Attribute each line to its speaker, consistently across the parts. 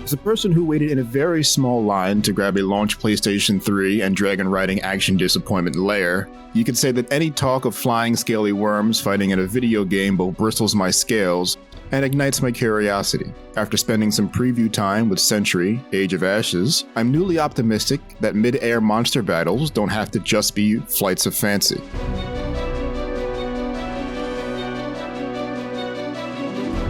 Speaker 1: As a person who waited in a very small line to grab a launch PlayStation 3 and dragon riding action disappointment Lair, you could say that any talk of flying scaly worms fighting in a video game both bristles my scales and ignites my curiosity. After spending some preview time with Century, Age of Ashes, I'm newly optimistic that mid-air monster battles don't have to just be flights of fancy.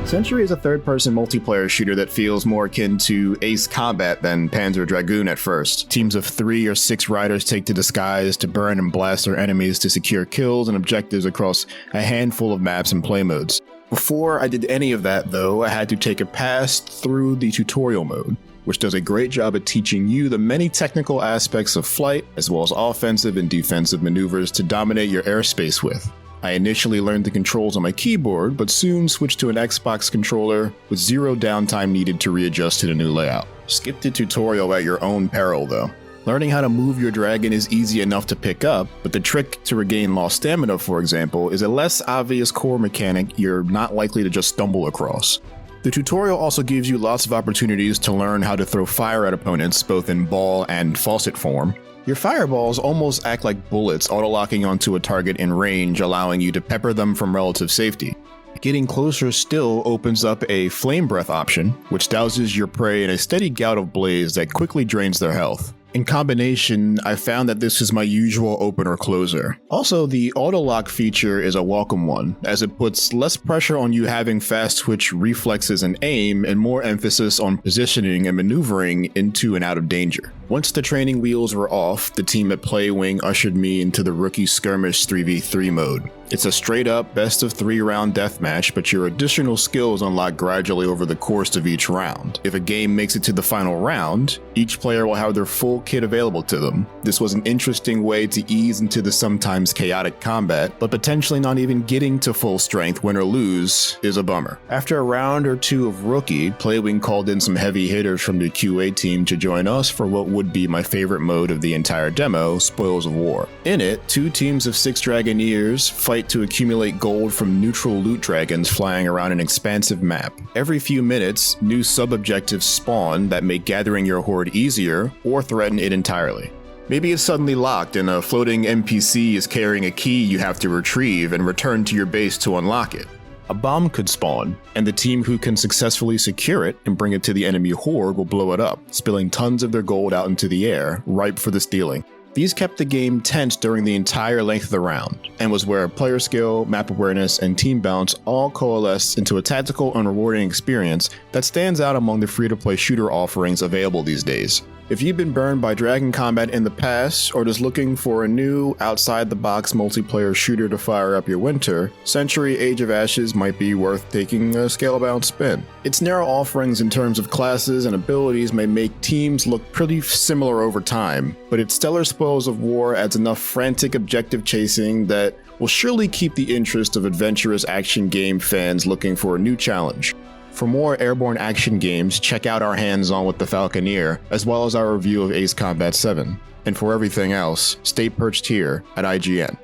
Speaker 1: Century is a third-person multiplayer shooter that feels more akin to Ace Combat than Panzer Dragoon at first. Teams of 3 or 6 riders take to the skies to burn and blast their enemies to secure kills and objectives across a handful of maps and play modes. Before I did any of that though, I had to take a pass through the tutorial mode, which does a great job at teaching you the many technical aspects of flight, as well as offensive and defensive maneuvers to dominate your airspace with. I initially learned the controls on my keyboard, but soon switched to an Xbox controller with zero downtime needed to readjust to the new layout. Skip the tutorial at your own peril though. Learning how to move your dragon is easy enough to pick up, but the trick to regain lost stamina, for example, is a less obvious core mechanic you're not likely to just stumble across. The tutorial also gives you lots of opportunities to learn how to throw fire at opponents, both in ball and faucet form. Your fireballs almost act like bullets auto-locking onto a target in range, allowing you to pepper them from relative safety. Getting closer still opens up a flame breath option, which douses your prey in a steady gout of blaze that quickly drains their health. In combination, I found that this is my usual opener closer. Also, the auto-lock feature is a welcome one, as it puts less pressure on you having fast twitch reflexes and aim, and more emphasis on positioning and maneuvering into and out of danger. Once the training wheels were off, the team at Playwing ushered me into the Rookie Skirmish 3v3 mode. It's a straight-up best-of-3 round deathmatch, but your additional skills unlock gradually over the course of each round. If a game makes it to the final round, each player will have their full kit available to them. This was an interesting way to ease into the sometimes chaotic combat, but potentially not even getting to full strength, win or lose, is a bummer. After a round or two of Rookie, Playwing called in some heavy hitters from the QA team to join us for what would be my favorite mode of the entire demo, Spoils of War. In it, 2 teams of 6 Dragoneers fight to accumulate gold from neutral loot dragons flying around an expansive map. Every few minutes, new sub-objectives spawn that make gathering your horde easier or threaten it entirely. Maybe it's suddenly locked and a floating NPC is carrying a key you have to retrieve and return to your base to unlock it. A bomb could spawn, and the team who can successfully secure it and bring it to the enemy horde will blow it up, spilling tons of their gold out into the air, ripe for the stealing. These kept the game tense during the entire length of the round, and was where player skill, map awareness, and team balance all coalesced into a tactical and rewarding experience that stands out among the free-to-play shooter offerings available these days. If you've been burned by Dragon Combat in the past, or just looking for a new, outside-the-box multiplayer shooter to fire up your winter, Century Age of Ashes might be worth taking a Scalebound spin. Its narrow offerings in terms of classes and abilities may make teams look pretty similar over time, but its stellar Spoils of War adds enough frantic objective chasing that will surely keep the interest of adventurous action game fans looking for a new challenge. For more airborne action games, check out our hands-on with the Falconeer, as well as our review of Ace Combat 7. And for everything else, stay perched here at IGN.